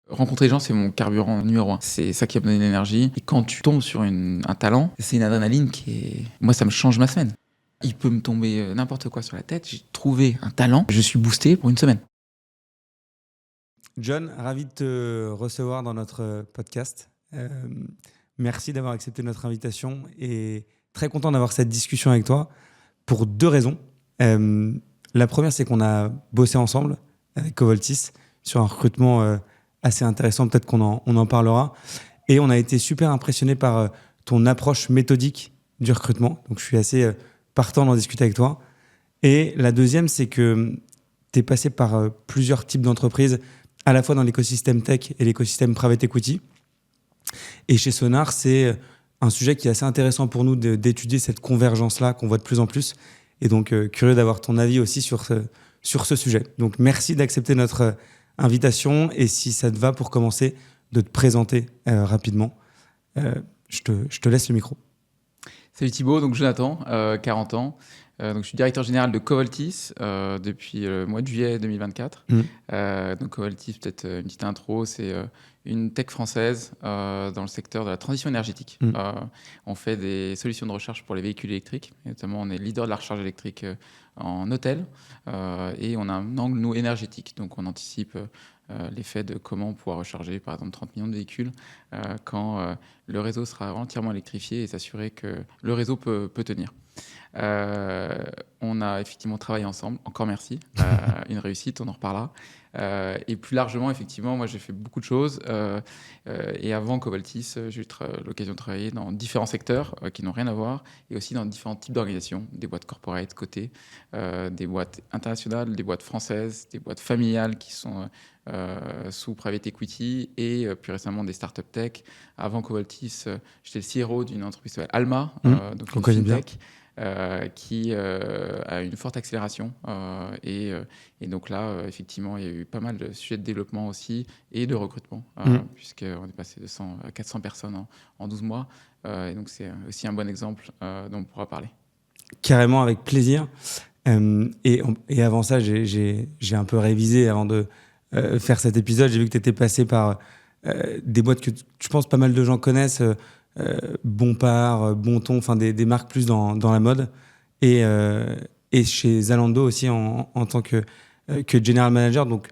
Rencontrer les gens, c'est mon carburant numéro 1. C'est ça qui va me donner de l'énergie. Et quand tu tombes sur un talent, c'est une adrénaline qui est... Moi, ça me change ma semaine. Il peut me tomber n'importe quoi sur la tête. J'ai trouvé un talent. Je suis boosté pour une semaine. John, ravi de te recevoir dans notre podcast. Merci d'avoir accepté notre invitation et très content d'avoir cette discussion avec toi pour 2 raisons. La première, c'est qu'on a bossé ensemble avec Covoltis sur un recrutement assez intéressant, peut-être qu'on en parlera. Et on a été super impressionnés par ton approche méthodique du recrutement. Donc, je suis assez partant d'en discuter avec toi. Et la deuxième, c'est que tu es passé par plusieurs types d'entreprises, à la fois dans l'écosystème tech et l'écosystème private equity. Et chez Sonar, c'est un sujet qui est assez intéressant pour nous d'étudier cette convergence-là qu'on voit de plus en plus. Et donc, curieux d'avoir ton avis aussi sur ce sujet. Donc, merci d'accepter notre invitation. Et si ça te va, pour commencer, de te présenter rapidement. Je te laisse le micro. Salut Thibaut, donc Jonathan, 40 ans. Donc je suis directeur général de Covoltis depuis le mois de juillet 2024. Donc Covoltis, peut-être une petite intro, c'est une tech française dans le secteur de la transition énergétique. On fait des solutions de recharge pour les véhicules électriques. Et notamment, on est leader de la recharge électrique en hôtel et on a un angle, nous, énergétique. Donc on anticipe l'effet de comment pouvoir recharger, par exemple, 30 millions de véhicules quand le réseau sera entièrement électrifié et s'assurer que le réseau peut tenir. On a effectivement travaillé ensemble, encore merci, une réussite, on en reparlera. Et plus largement, effectivement, moi j'ai fait beaucoup de choses et avant Covoltis, j'ai eu l'occasion de travailler dans différents secteurs qui n'ont rien à voir et aussi dans différents types d'organisations, des boîtes corporate cotées, des boîtes internationales, des boîtes françaises, des boîtes familiales qui sont sous private equity et plus récemment des startup tech. Avant Covoltis, j'étais le CRO d'une entreprise qui s'appelle Alma, donc une fintech. Qui a une forte accélération et donc là effectivement il y a eu pas mal de sujets de développement aussi et de recrutement puisqu'on est passé de 100 à 400 personnes en 12 mois et donc c'est aussi un bon exemple dont on pourra parler. Carrément, avec plaisir. Et avant ça, j'ai un peu révisé avant de faire cet épisode. J'ai vu que tu étais passé par des boîtes que je pense pas mal de gens connaissent, Bompard, Bonton, enfin des marques plus dans la mode. Et chez Zalando aussi en tant que general manager. Donc,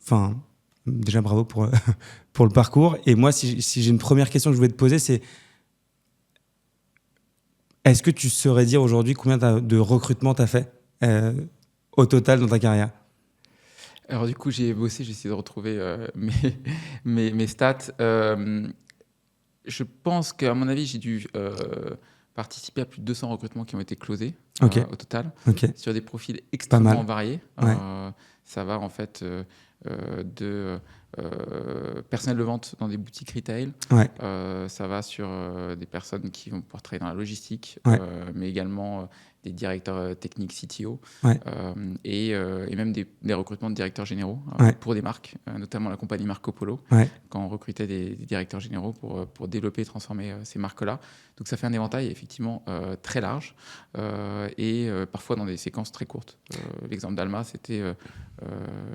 enfin, déjà bravo pour le parcours. Et moi, si j'ai une première question que je voulais te poser, c'est est-ce que tu saurais dire aujourd'hui combien de recrutements tu as fait au total dans ta carrière? Alors du coup, j'ai bossé, j'ai essayé de retrouver mes stats. Je pense qu'à mon avis, j'ai dû participer à plus de 200 recrutements qui ont été closés au total, sur des profils extrêmement variés. Ça va en fait de personnel de vente dans des boutiques retail. Ça va sur des personnes qui vont pouvoir travailler dans la logistique, mais également des directeurs techniques CTO et même des recrutements de directeurs généraux pour des marques, notamment la compagnie Marco Polo, quand on recrutait des directeurs généraux pour développer et transformer ces marques-là. Donc ça fait un éventail effectivement très large et parfois dans des séquences très courtes. L'exemple d'Alma, c'était,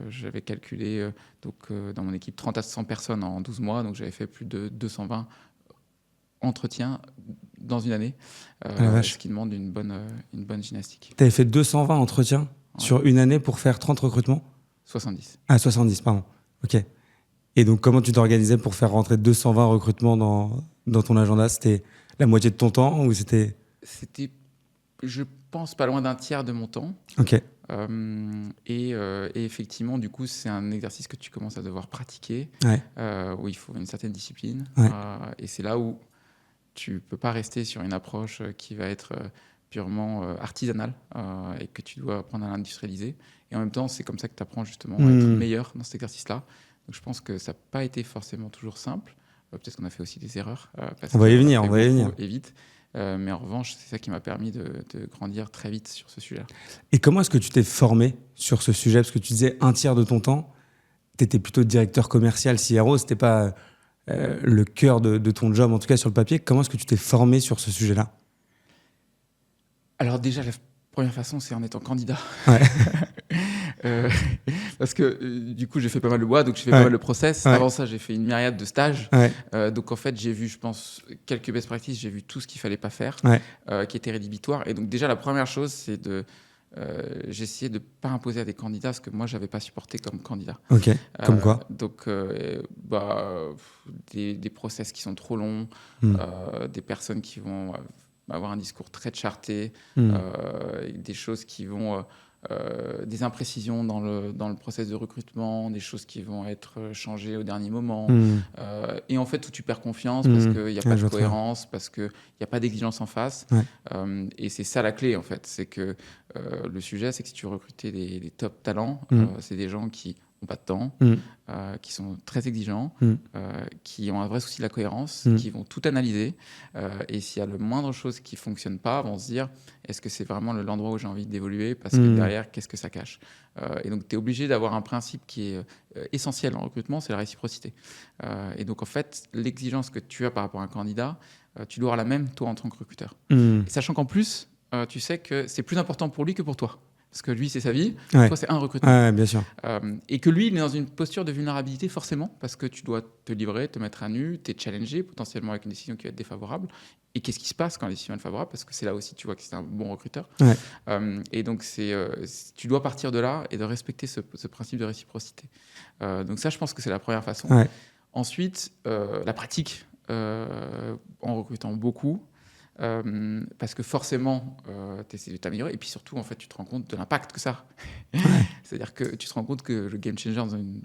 j'avais calculé dans mon équipe 30 à 100 personnes en 12 mois, donc j'avais fait plus de 220 entretiens dans une année, ce qui demande une bonne gymnastique. Tu avais fait 220 entretiens sur une année pour faire 30 recrutements? 70. Ah, 70, pardon. Ok. Et donc, comment tu t'organisais pour faire rentrer 220 recrutements dans ton agenda? C'était la moitié de ton temps ou c'était... C'était, je pense, pas loin d'un tiers de mon temps. Ok. Et effectivement, du coup, c'est un exercice que tu commences à devoir pratiquer, où il faut une certaine discipline. Et c'est là où tu peux pas rester sur une approche qui va être purement artisanale et que tu dois apprendre à l'industrialiser. Et en même temps, c'est comme ça que tu apprends justement à être meilleur dans cet exercice-là. Donc je pense que ça n'a pas été forcément toujours simple. Peut-être qu'on a fait aussi des erreurs. On va y venir. Et vite. Mais en revanche, c'est ça qui m'a permis de grandir très vite sur ce sujet. Et comment est-ce que tu t'es formé sur ce sujet? Parce que tu disais un tiers de ton temps, tu étais plutôt directeur commercial, CRO, c'était pas le cœur de ton job, en tout cas sur le papier. Comment est-ce que tu t'es formé sur ce sujet-là? Alors déjà, la première façon, c'est en étant candidat. Euh, parce que du coup, j'ai fait pas mal de boîtes, donc j'ai fait Ouais. pas mal de process. Ouais. Avant ça, j'ai fait une myriade de stages. Ouais. Donc en fait, j'ai vu, je pense, quelques best practices, j'ai vu tout ce qu'il fallait pas faire, Ouais. qui était rédhibitoire. Et donc déjà, la première chose, c'est j'ai essayé de pas imposer à des candidats ce que moi, j'avais pas supporté comme candidat. Ok. Comme quoi? Donc, des process qui sont trop longs, des personnes qui vont avoir un discours très charté, des choses qui vont des imprécisions dans le process de recrutement, des choses qui vont être changées au dernier moment. Et en fait, où tu perds confiance parce qu'il n'y a pas de cohérence, parce qu'il n'y a pas d'exigence en face. Ouais. Et c'est ça la clé, en fait. C'est que le sujet, c'est que si tu veux recruter des top talents, c'est des gens qui n'ont pas de temps, qui sont très exigeants, qui ont un vrai souci de la cohérence, qui vont tout analyser. Et s'il y a le moindre chose qui ne fonctionne pas, vont se dire est-ce que c'est vraiment l'endroit où j'ai envie d'évoluer? Parce que derrière, qu'est-ce que ça cache? Et donc, tu es obligé d'avoir un principe qui est essentiel en recrutement, c'est la réciprocité. Et donc, en fait, l'exigence que tu as par rapport à un candidat, tu dois avoir la même, toi, en tant que recruteur. Et sachant qu'en plus, tu sais que c'est plus important pour lui que pour toi. Parce que lui, c'est sa vie, toi, c'est un recrutement. Ouais, bien sûr. Et que lui, il est dans une posture de vulnérabilité, forcément, parce que tu dois te livrer, te mettre à nu, tu es challengé, potentiellement avec une décision qui va être défavorable. Et qu'est-ce qui se passe quand la décision est favorable? Parce que c'est là aussi, tu vois que c'est un bon recruteur. Et donc, tu dois partir de là et de respecter ce principe de réciprocité. Donc ça, je pense que c'est la première façon. Ensuite, la pratique, en recrutant beaucoup, parce que forcément, tu essaies de t'améliorer. Et puis surtout, en fait, tu te rends compte de l'impact que ça a. C'est-à-dire que tu te rends compte que le game changer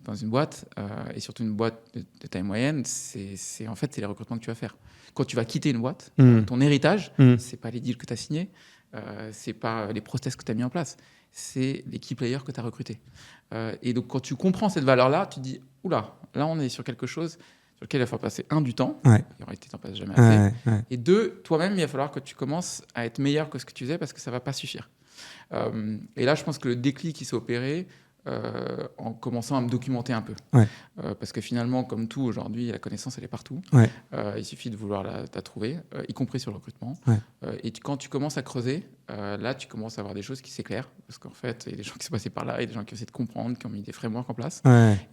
dans une boîte, et surtout une boîte de taille moyenne, c'est les recrutements que tu vas faire. Quand tu vas quitter une boîte, ton héritage, c'est pas les deals que tu as signés, c'est pas les process que tu as mis en place, c'est les key players que tu as recrutés. Et donc, quand tu comprends cette valeur-là, tu te dis, oula, là, on est sur quelque chose sur lequel il va falloir passer du temps, et en réalité, tu n'en passes jamais assez, et 2, toi-même, il va falloir que tu commences à être meilleur que ce que tu faisais parce que ça ne va pas suffire. Et là, je pense que le déclic qui s'est opéré en commençant à me documenter un peu. Parce que finalement, comme tout aujourd'hui, la connaissance, elle est partout. Il suffit de vouloir la trouver, y compris sur le recrutement. Et quand tu commences à creuser, là, tu commences à avoir des choses qui s'éclairent. Parce qu'en fait, il y a des gens qui sont passés par là, il y a des gens qui essaient de comprendre, qui ont mis des frameworks en place.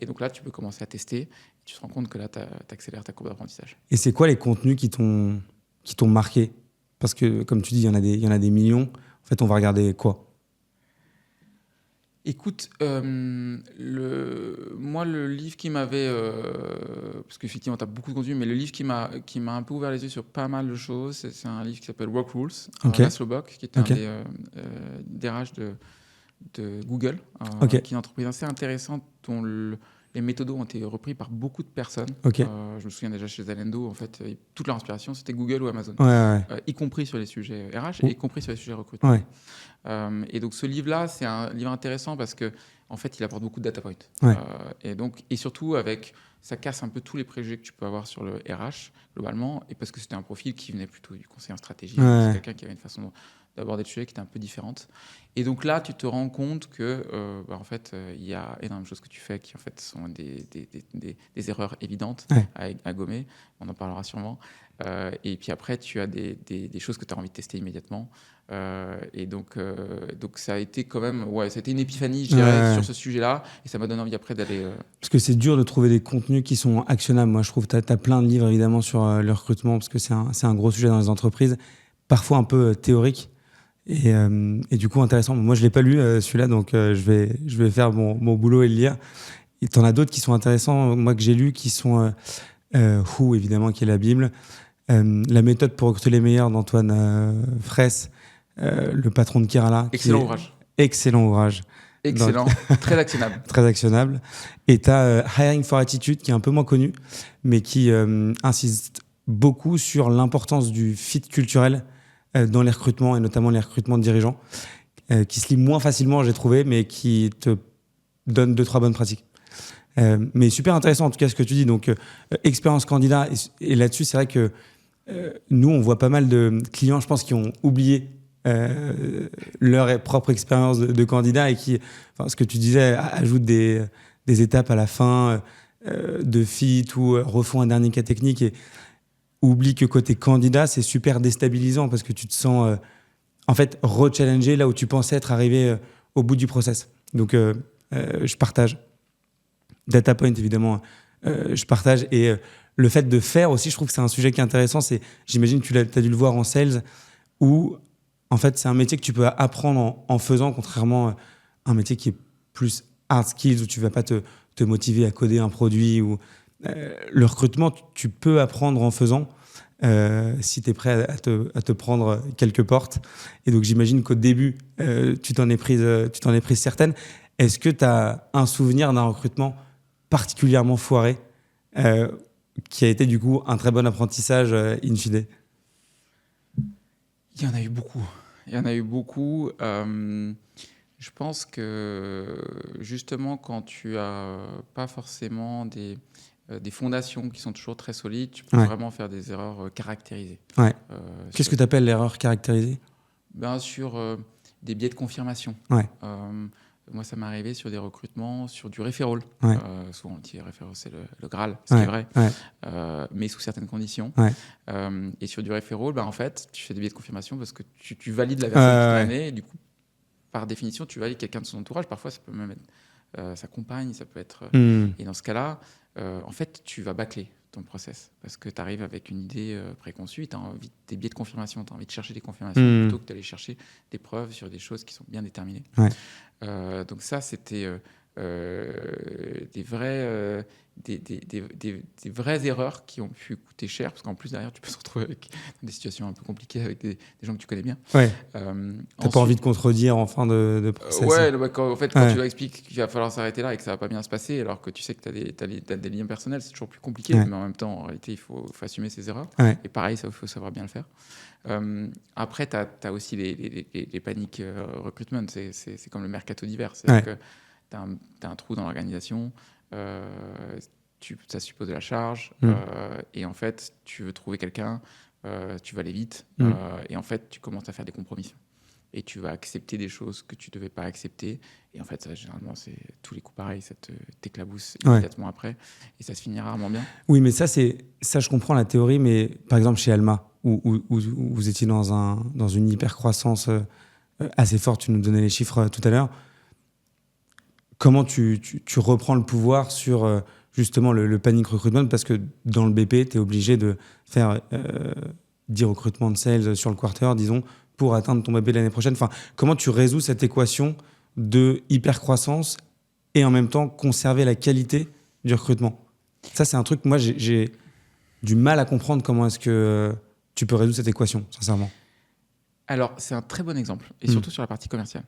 Et donc là, tu peux commencer à tester. Et tu te rends compte que là, tu accélères ta courbe d'apprentissage. Et c'est quoi les contenus qui t'ont marqué? Parce que, comme tu dis, il y en a des millions. En fait, on va regarder quoi? Écoute, moi, le livre qui m'avait... parce qu'effectivement, tu as beaucoup de contenu, mais le livre qui m'a un peu ouvert les yeux sur pas mal de choses, c'est un livre qui s'appelle Work Rules, Laszlo Bock, qui est un des RH de Google, qui est une entreprise assez intéressante dont les méthodos ont été repris par beaucoup de personnes. Je me souviens déjà chez Zalendo, en fait, toute leur inspiration, c'était Google ou Amazon, y compris sur les sujets RH et y compris sur les sujets recrutement. Et donc ce livre-là, c'est un livre intéressant parce que en fait, il apporte beaucoup de data points. Et surtout ça casse un peu tous les préjugés que tu peux avoir sur le RH globalement, et parce que c'était un profil qui venait plutôt du conseil en stratégie, c'est quelqu'un qui avait une façon d'aborder le sujet qui était un peu différente. Et donc là, tu te rends compte que en fait, il y a énormément de choses que tu fais qui en fait sont des erreurs évidentes à gommer. On en parlera sûrement. Et puis après, tu as des choses que tu as envie de tester immédiatement. Et donc ça a été quand même, ça a été une épiphanie, je dirais, sur ce sujet-là, et ça m'a donné envie après d'aller. Parce que c'est dur de trouver des contenus qui sont actionnables. Moi, je trouve que tu as plein de livres évidemment sur le recrutement, parce que c'est un gros sujet dans les entreprises, parfois un peu théorique et du coup intéressant. Moi, je l'ai pas lu celui-là, donc je vais faire mon boulot et le lire. Et t'en as d'autres qui sont intéressants, moi que j'ai lu, qui sont Who, évidemment, qui est la Bible. La méthode pour recruter les meilleurs d'Antoine Fraisse, le patron de Kerala. Excellent ouvrage. Excellent ouvrage. Excellent, très actionnable. Très actionnable. Et tu as Hiring for Attitude, qui est un peu moins connu, mais qui insiste beaucoup sur l'importance du fit culturel dans les recrutements, et notamment les recrutements de dirigeants, qui se lit moins facilement, j'ai trouvé, mais qui te donne 2-3 bonnes pratiques. Mais super intéressant en tout cas ce que tu dis. Donc, expérience candidat. Et là-dessus, c'est vrai que nous, on voit pas mal de clients, je pense, qui ont oublié leur propre expérience de candidat et qui, ce que tu disais, ajoutent des étapes à la fin de fit ou refont un dernier cas technique et oublient que côté candidat, c'est super déstabilisant parce que tu te sens en fait re-challengé là où tu pensais être arrivé au bout du process. Donc, je partage. Data point, évidemment, je partage. Et le fait de faire aussi, je trouve que c'est un sujet qui est intéressant. J'imagine que tu as dû le voir en sales, où en fait, c'est un métier que tu peux apprendre en faisant, contrairement à un métier qui est plus hard skills, où tu ne vas pas te motiver à coder un produit. Ou, le recrutement, tu peux apprendre en faisant. Si tu es prêt à te prendre quelques portes. Et donc, j'imagine qu'au début, tu t'en es prise certaines. Est-ce que tu as un souvenir d'un recrutement particulièrement foiré qui a été du coup un très bon apprentissage in fine? Il y en a eu beaucoup. Il y en a eu beaucoup. Je pense que justement, quand tu as pas forcément des fondations qui sont toujours très solides, tu peux Ouais. vraiment faire des erreurs caractérisées. Ouais. Qu'est-ce que tu appelles l'erreur caractérisée? Sur des biais de confirmation. Ouais. Moi, ça m'est arrivé sur des recrutements, sur du referral. Ouais. Souvent, on dit referral, c'est le Graal, ce qui est vrai, Ouais. mais sous certaines conditions. Ouais. Et sur du referral, en fait, tu fais des biais de confirmation parce que tu valides la personne qui t'a amené, et du coup, par définition, tu valides quelqu'un de son entourage. Parfois, ça peut même être sa compagne, ça peut être... Et dans ce cas-là, en fait, tu vas bâcler ton process parce que tu arrives avec une idée préconçue, tu as envie des biais de confirmation, tu as envie de chercher des confirmations plutôt que d'aller chercher des preuves sur des choses qui sont bien déterminées. Ouais. Donc ça, c'était des vraies erreurs qui ont pu coûter cher, parce qu'en plus derrière, tu peux se retrouver avec des situations un peu compliquées avec des gens que tu connais bien. Ouais. T'as pas envie de contredire en fin de process. Quand tu leur expliques qu'il va falloir s'arrêter là et que ça va pas bien se passer, alors que tu sais que t'as des liens personnels, c'est toujours plus compliqué, mais en même temps, en réalité, il faut assumer ses erreurs. Et pareil, il faut savoir bien le faire. Après, tu as aussi les paniques recruitment, c'est comme le mercato d'hiver. C'est-à-dire que tu as un trou dans l'organisation, ça suppose de la charge, et en fait, tu veux trouver quelqu'un, tu vas aller vite, et en fait, tu commences à faire des compromissions. Et tu vas accepter des choses que tu ne devais pas accepter. Et en fait, ça, généralement, c'est tous les coups pareils, ça t'éclabousse immédiatement après, et ça se finit rarement bien. Oui, mais ça, je comprends la théorie, mais par exemple, chez Alma, où vous étiez dans une hyper-croissance assez forte, tu nous donnais les chiffres tout à l'heure, comment tu reprends le pouvoir sur justement le panic recruitment? Parce que dans le BP, tu es obligé de faire 10 recrutements de sales sur le quarter, disons, pour atteindre ton BP l'année prochaine. Enfin, comment tu résous cette équation de hyper-croissance et en même temps conserver la qualité du recrutement? Ça, c'est un truc, moi, j'ai du mal à comprendre comment est-ce que tu peux résoudre cette équation, sincèrement. Alors, c'est un très bon exemple, et surtout sur la partie commerciale.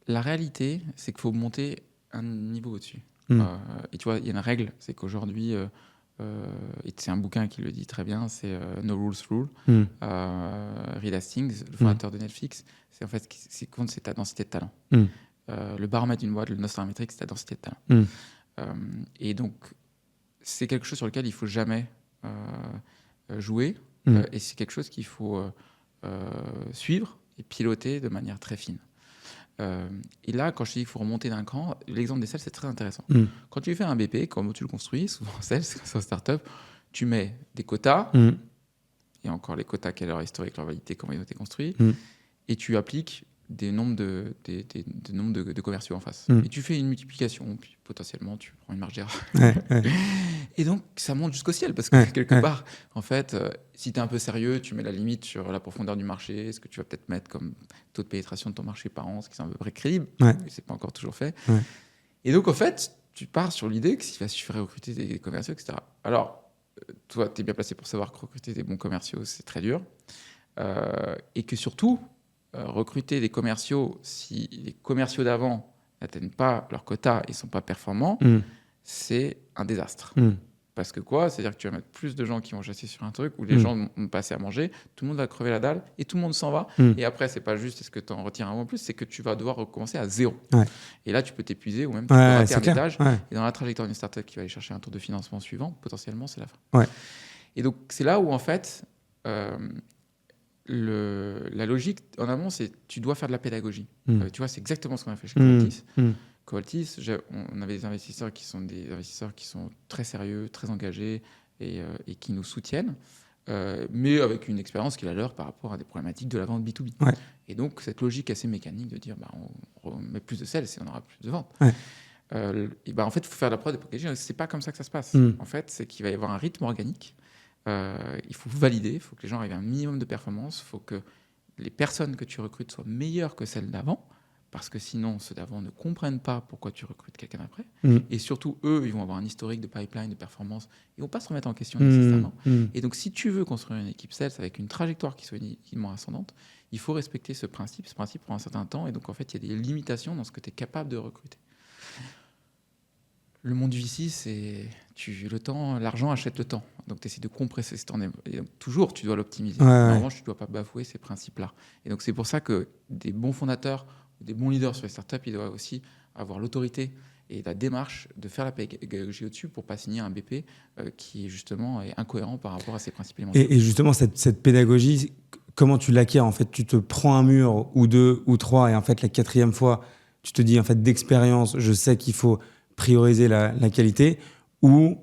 La réalité, c'est qu'il faut monter un niveau au-dessus. Et tu vois, il y a une règle, c'est qu'aujourd'hui, et c'est un bouquin qui le dit très bien, c'est No Rules Rule. Reed Hastings, le fondateur de Netflix, c'est en fait ce qui compte, c'est ta densité de talent. Le baromètre d'une boîte, le Nostrametric, c'est ta densité de talent. Et donc, c'est quelque chose sur lequel il ne faut jamais jouer, et c'est quelque chose qu'il faut suivre et piloter de manière très fine. Et là, quand je dis qu'il faut remonter d'un cran, l'exemple des sales, c'est très intéressant. Quand tu fais un BP, comment tu le construis, souvent en sales, sur start-up, tu mets des quotas, et encore les quotas, quelle est leur historique, leur validité, comment ils ont été construits, et tu appliques des nombres de commerciaux en face. Et tu fais une multiplication, puis potentiellement, tu prends une marge d'erreur. Et donc, ça monte jusqu'au ciel, parce que quelque part, en fait, si tu es un peu sérieux, tu mets la limite sur la profondeur du marché, ce que tu vas peut-être mettre comme taux de pénétration de ton marché par an, ce qui est à peu près crédible, mais ce n'est pas encore toujours fait. Et donc, en fait, tu pars sur l'idée que s'il va suffire recruter des commerciaux, etc. Alors, toi, tu es bien placé pour savoir que recruter des bons commerciaux, c'est très dur. Et que surtout, recruter des commerciaux, si les commerciaux d'avant n'atteignent pas leur quota et ne sont pas performants, c'est un désastre. Parce que quoi? C'est-à-dire que tu vas mettre plus de gens qui vont chasser sur un truc où les gens vont passer à manger, tout le monde va crever la dalle et tout le monde s'en va. Et après, c'est pas juste est-ce que tu en retires un ou en plus, c'est que tu vas devoir recommencer à zéro. Et là, tu peux t'épuiser ou même tu peux rater un étage. Et dans la trajectoire d'une startup qui va aller chercher un tour de financement suivant, potentiellement, c'est la fin. Et donc, c'est là où, en fait, la logique en amont, c'est tu dois faire de la pédagogie. Tu vois, c'est exactement ce qu'on a fait chez Covaltis. Covaltis, on avait des investisseurs qui sont très sérieux, très engagés et qui nous soutiennent. mais avec une expérience qui est la leur par rapport à des problématiques de la vente B2B. Ouais. Et donc, cette logique assez mécanique de dire on met plus de sales et on aura plus de ventes. Ouais. En fait, il faut faire de la prod et packaging. C'est pas comme ça que ça se passe. En fait, c'est qu'il va y avoir un rythme organique. Il faut valider, il faut que les gens arrivent à un minimum de performance, il faut que les personnes que tu recrutes soient meilleures que celles d'avant, parce que sinon, ceux d'avant ne comprennent pas pourquoi tu recrutes quelqu'un d'après. Et surtout, eux, ils vont avoir un historique de pipeline, de performance. Ils ne vont pas se remettre en question nécessairement. Et donc, si tu veux construire une équipe sales avec une trajectoire qui soit uniquement ascendante, il faut respecter ce principe. Ce principe prend un certain temps. Et donc, en fait, il y a des limitations dans ce que tu es capable de recruter. Le monde du VC, c'est le temps, l'argent achète le temps. Donc, tu essaies de compresser ce temps. Et donc, toujours, tu dois l'optimiser. En revanche, tu ne dois pas bafouer ces principes-là. Et donc, c'est pour ça que des bons fondateurs, des bons leaders sur les startups, ils doivent aussi avoir l'autorité et la démarche de faire la pédagogie au-dessus pour ne pas signer un BP qui, justement, est incohérent par rapport à ces principes élémentaires. Et justement, cette pédagogie, comment tu l'acquiers? En fait, tu te prends un mur ou 2 ou 3 et en fait, la 4e fois, tu te dis, en fait, d'expérience, je sais qu'il faut prioriser la qualité, ou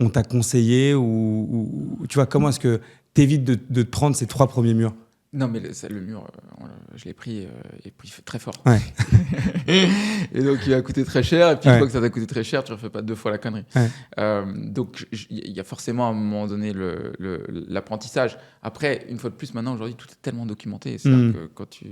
on t'a conseillé, ou tu vois, comment est-ce que tu évites de te prendre ces 3 premiers murs? Non, mais le mur, je l'ai pris très fort. Ouais. Et donc, il va coûter très cher. Et puis, une fois que ça t'a coûté très cher, tu ne refais pas 2 fois la connerie. Donc, il y a forcément à un moment donné l'apprentissage. Après, une fois de plus, maintenant, aujourd'hui, tout est tellement documenté. C'est-à-dire que quand tu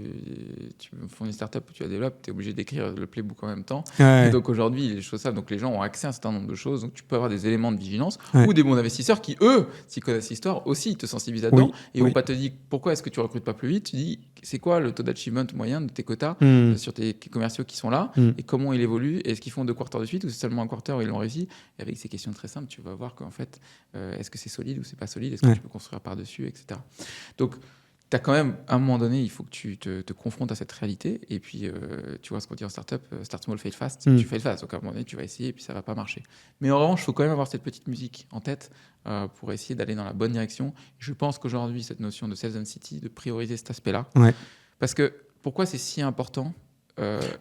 fais une startup où tu la développes, tu es obligé d'écrire le playbook en même temps. Et donc, aujourd'hui, les choses savent. Donc, les gens ont accès à un certain nombre de choses. Donc, tu peux avoir des éléments de vigilance ou des bons investisseurs qui, eux, s'ils connaissent l'histoire, aussi te sensibilisent là-dedans. Et vont pas te dire pourquoi est-ce que tu recrutes pas plus vite. Tu dis c'est quoi le taux d'achievement moyen de tes quotas sur tes commerciaux qui sont là et comment il évolue. Est-ce qu'ils font 2 quarters de suite ou c'est seulement un quarter où ils l'ont réussi? Et avec ces questions très simples, tu vas voir qu'en fait, est-ce que c'est solide ou c'est pas solide? Est-ce que tu peux construire par-dessus, etc. Donc, tu as quand même, à un moment donné, il faut que tu te confrontes à cette réalité. Et puis, tu vois ce qu'on dit en startup, start small, fail fast. Tu fail fast. Donc, à un moment donné, tu vas essayer et puis ça va pas marcher. Mais en revanche, il faut quand même avoir cette petite musique en tête pour essayer d'aller dans la bonne direction. Je pense qu'aujourd'hui, cette notion de sales density, de prioriser cet aspect-là. Parce que, pourquoi c'est si important?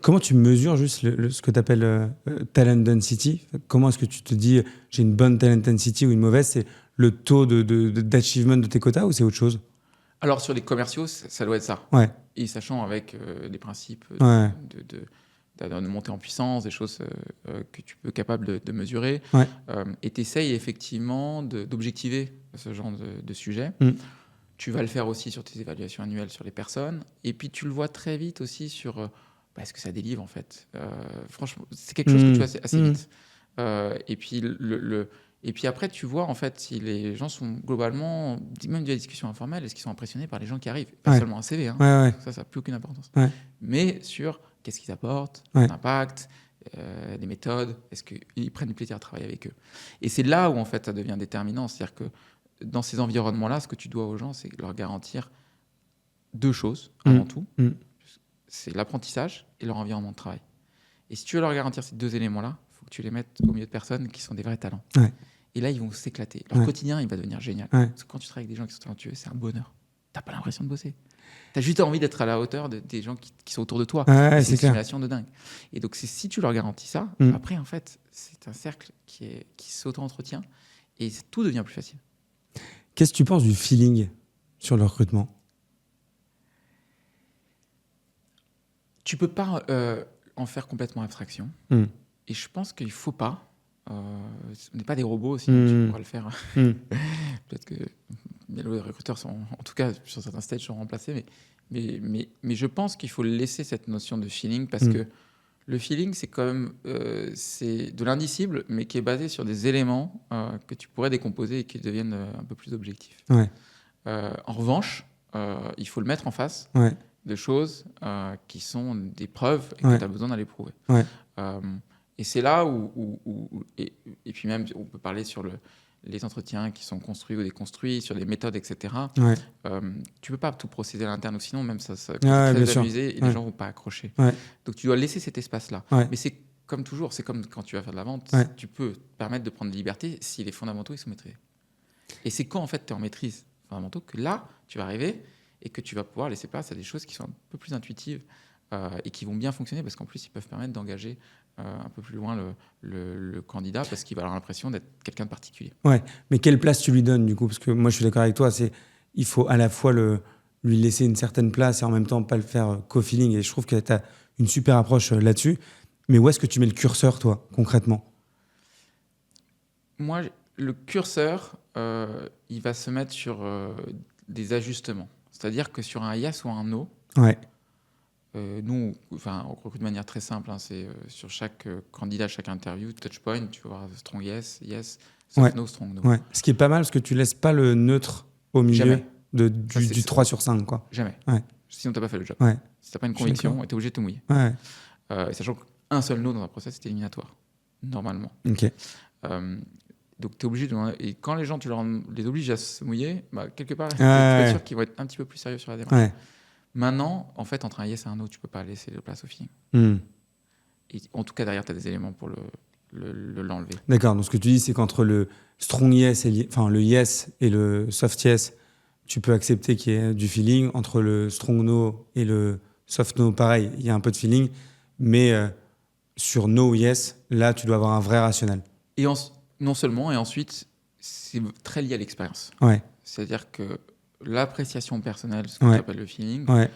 Comment tu mesures juste ce que tu appelles talent density? Comment est-ce que tu te dis j'ai une bonne talent density ou une mauvaise? C'est le taux d'achievement de tes quotas ou c'est autre chose? Alors, sur les commerciaux, ça doit être ça. Et sachant avec des principes de montée en puissance, des choses que tu peux capable de mesurer. Et tu essayes effectivement d'objectiver ce genre de sujet. Tu vas le faire aussi sur tes évaluations annuelles sur les personnes. Et puis, tu le vois très vite aussi sur ce que ça délivre, en fait. Franchement, c'est quelque chose que tu vois assez vite. Et puis après, tu vois en fait si les gens sont globalement, même de la discussion informelle, est-ce qu'ils sont impressionnés par les gens qui arrivent? Pas seulement un CV, ça n'a plus aucune importance. Mais sur qu'est-ce qu'ils apportent, l'impact, les méthodes, est-ce qu'ils prennent du plaisir à travailler avec eux? Et c'est là où en fait ça devient déterminant. C'est-à-dire que dans ces environnements-là, ce que tu dois aux gens, c'est leur garantir 2 choses avant tout. C'est l'apprentissage et leur environnement de travail. Et si tu veux leur garantir ces 2 éléments-là, il faut que tu les mettes au milieu de personnes qui sont des vrais talents. Et là, ils vont s'éclater. Leur quotidien, il va devenir génial. Parce que quand tu travailles avec des gens qui sont talentueux, c'est un bonheur. Tu n'as pas l'impression de bosser. Tu as juste envie d'être à la hauteur des gens qui sont autour de toi. C'est une stimulation de dingue. Et donc, si tu leur garantis ça, après, en fait, c'est un cercle qui s'auto-entretient et tout devient plus facile. Qu'est-ce que tu penses du feeling sur le recrutement? Tu ne peux pas en faire complètement abstraction. Et je pense qu'il ne faut pas. On n'est pas des robots, sinon tu pourras le faire. Peut-être que les recruteurs sont, en tout cas sur certains stages, sont remplacés, mais je pense qu'il faut laisser cette notion de feeling parce que le feeling, c'est quand même c'est de l'indicible, mais qui est basé sur des éléments que tu pourrais décomposer et qui deviennent un peu plus objectifs. En revanche, il faut le mettre en face de choses qui sont des preuves et que tu as besoin d'aller prouver. Et c'est là et puis même, on peut parler sur les entretiens qui sont construits ou déconstruits, sur les méthodes, etc. Tu peux pas tout procéder à l'interne, ou sinon même ça peut être très amusé et les gens vont pas accrocher. Donc tu dois laisser cet espace-là. Mais c'est comme toujours, c'est comme quand tu vas faire de la vente, tu peux te permettre de prendre des libertés si les fondamentaux ils sont maîtrisés. Et c'est quand en fait tu es en maîtrise fondamentaux que là, tu vas arriver et que tu vas pouvoir laisser place à des choses qui sont un peu plus intuitives et qui vont bien fonctionner parce qu'en plus, ils peuvent permettre d'engager un peu plus loin le candidat parce qu'il va avoir l'impression d'être quelqu'un de particulier. Ouais, mais quelle place tu lui donnes du coup? Parce que moi je suis d'accord avec toi, il faut à la fois lui laisser une certaine place et en même temps pas le faire qu'au feeling. Et je trouve que tu as une super approche là-dessus. Mais où est-ce que tu mets le curseur, toi, concrètement? Moi, le curseur, il va se mettre sur des ajustements. C'est-à-dire que sur un yes ou un no, Ouais, nous, enfin, on recrute de manière très simple. Hein, c'est sur chaque candidat, chaque interview, touchpoint, tu vas voir strong yes, yes, soft ouais, no, strong no. ouais. Ce qui est pas mal parce que tu laisses pas le neutre au milieu Jamais. Ça, c'est du ça. 3 sur 5, quoi. Jamais. Ouais, Sinon, tu n'as pas fait le job. ouais, Si tu n'as pas une Je suis conviction, d'accord. tu es obligé de te mouiller. ouais. Et sachant qu'un seul no dans un process, c'est éliminatoire, normalement. Ok. Donc, tu es obligé de. Et quand les gens, les obliges à se mouiller, bah, quelque part, tu peux Ouais. être sûr qu'ils vont être un petit peu plus sérieux sur la démarche. Ouais. Maintenant, en fait, entre un yes et un no, tu peux pas laisser de place au feeling. Hmm. Et en tout cas, derrière, tu as des éléments pour l'enlever. D'accord. Donc ce que tu dis, c'est qu'entre le strong yes, enfin le yes et le soft yes, tu peux accepter qu'il y ait du feeling. Entre le strong no et le soft no, pareil, il y a un peu de feeling. Mais sur no ou yes, là, tu dois avoir un vrai rationnel. Et non seulement, et ensuite, c'est très lié à l'expérience. Ouais, C'est-à-dire que l'appréciation personnelle, ce Ouais. qu'on appelle le feeling, ouais,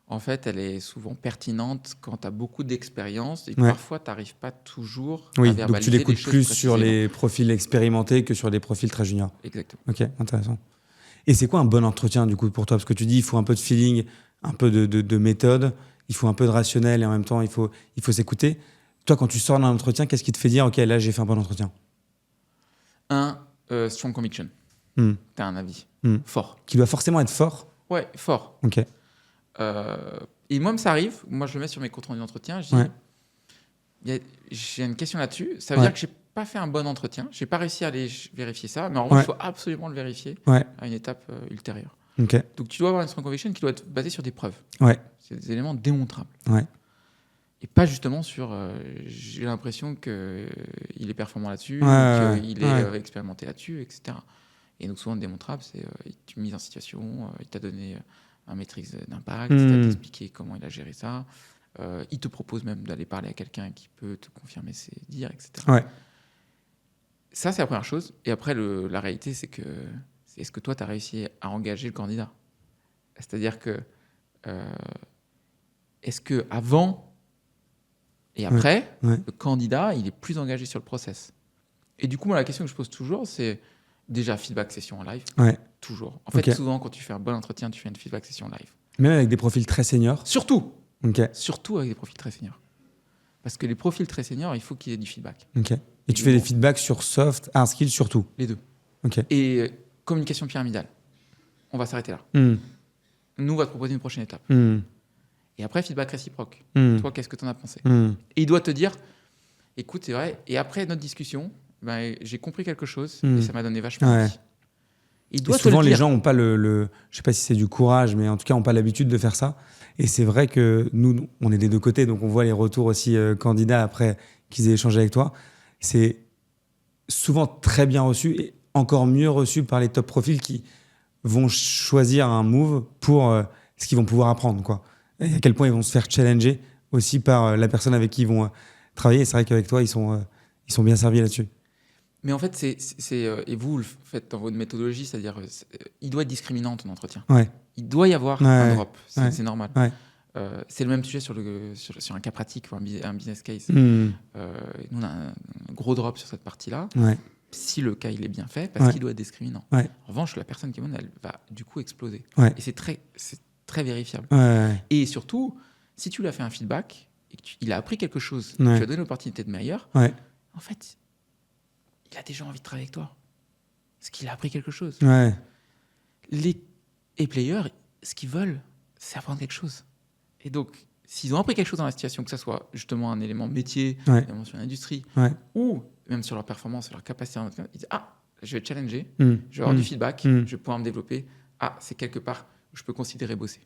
en fait, elle est souvent pertinente quand tu as beaucoup d'expérience et que Ouais. parfois, tu n'arrives pas toujours oui. à Donc verbaliser tu l'écoutes les choses plus sur précisément. les profils expérimentés que sur des profils très juniors. Exactement. Ok, intéressant. Et c'est quoi un bon entretien du coup pour toi? Parce que tu dis il faut un peu de feeling, un peu de méthode, il faut un peu de rationnel et en même temps il faut s'écouter. Toi, quand tu sors d'un entretien, qu'est-ce qui te fait dire ok, là j'ai fait un bon entretien? Strong conviction. Hmm. Tu as un avis Hmm. fort. Qui doit forcément être fort. Ouais, fort. Ok. Et moi, ça arrive. Moi, je le mets sur mes comptes rendus d'entretien. Je dis, Ouais. j'ai une question là-dessus. Ça veut Ouais. dire que j'ai pas fait un bon entretien. J'ai pas réussi à aller vérifier ça. Mais en revanche, Ouais. il faut absolument le vérifier Ouais. à une étape ultérieure. Ok. Donc, tu dois avoir une strong conviction qui doit être basée sur des preuves. Ouais. C'est des éléments démontrables. Ouais. Et pas justement sur j'ai l'impression qu'il est performant là-dessus, Ouais, qu'il ouais. est expérimenté là-dessus, etc. Et donc souvent, le démontrable, c'est tu mise en situation, il t'a donné un maîtrise d'impact, il t'a expliqué comment il a géré ça, il te propose même d'aller parler à quelqu'un qui peut te confirmer ses dires, etc. Ouais. Ça, c'est la première chose. Et après, la réalité, c'est que est-ce que toi, tu as réussi à engager le candidat? C'est-à-dire que est-ce que avant et après, Ouais. le candidat, il est plus engagé sur le process. Et du coup, moi, la question que je pose toujours, c'est déjà feedback session en live. Ouais. Toujours. En fait, Ok. souvent, quand tu fais un bon entretien, tu fais une feedback session live. Même avec des profils très seniors. Surtout Ok. Surtout avec des profils très seniors. Parce que les profils très seniors, il faut qu'il y ait du feedback. Ok. Et tu fais des feedbacks sur soft, hard skills surtout. Les deux. Ok. Et communication pyramidale. On va s'arrêter là. Hmm. Nous, on va te proposer une prochaine étape. Hmm. Et après, feedback réciproque. Hmm. Toi, qu'est-ce que tu en as pensé? Hmm. Et il doit te dire, écoute, c'est vrai. Et après notre discussion, ben, j'ai compris quelque chose et ça m'a donné vachement Ouais. envie. Il Et doit te souvent, le les dire. gens n'ont pas je sais pas si c'est du courage, mais en tout cas, n'ont pas l'habitude de faire ça. Et c'est vrai que nous, on est des deux côtés, donc on voit les retours aussi candidats après qu'ils aient échangé avec toi. C'est souvent très bien reçu et encore mieux reçu par les top profils qui vont choisir un move pour ce qu'ils vont pouvoir apprendre, quoi. Et à quel point ils vont se faire challenger aussi par la personne avec qui ils vont travailler. Et c'est vrai qu'avec toi, ils sont bien servis là-dessus. Mais en fait, et vous le faites dans votre méthodologie, c'est-à-dire, il doit être discriminant ton entretien. Ouais. Il doit y avoir Ouais. un drop, c'est Ouais. c'est normal. Ouais. C'est le même sujet sur un cas pratique ou un business case. Hmm. Nous, on a un gros drop sur cette partie-là. Ouais. Si le cas il est bien fait, parce Ouais. qu'il doit être discriminant. Ouais. En revanche, la personne qui est bonne, elle va du coup exploser. Ouais. Et c'est très vérifiable. Ouais. Et surtout, si tu lui as fait un feedback et qu'il a appris quelque chose, Ouais. tu lui as donné l'opportunité de meilleur, Ouais. en fait, il a déjà envie de travailler avec toi. Parce qu'il a appris quelque chose. Ouais. Les players, ce qu'ils veulent, c'est apprendre quelque chose. Et donc, s'ils ont appris quelque chose dans la situation, que ce soit justement un élément métier, Ouais. un élément sur l'industrie, Ouais. ou même sur leur performance, sur leur capacité à ils disent, ah, je vais te challenger, Hmm. je vais avoir Hmm. du feedback, Hmm. je vais pouvoir me développer. Ah, c'est quelque part où je peux considérer bosser.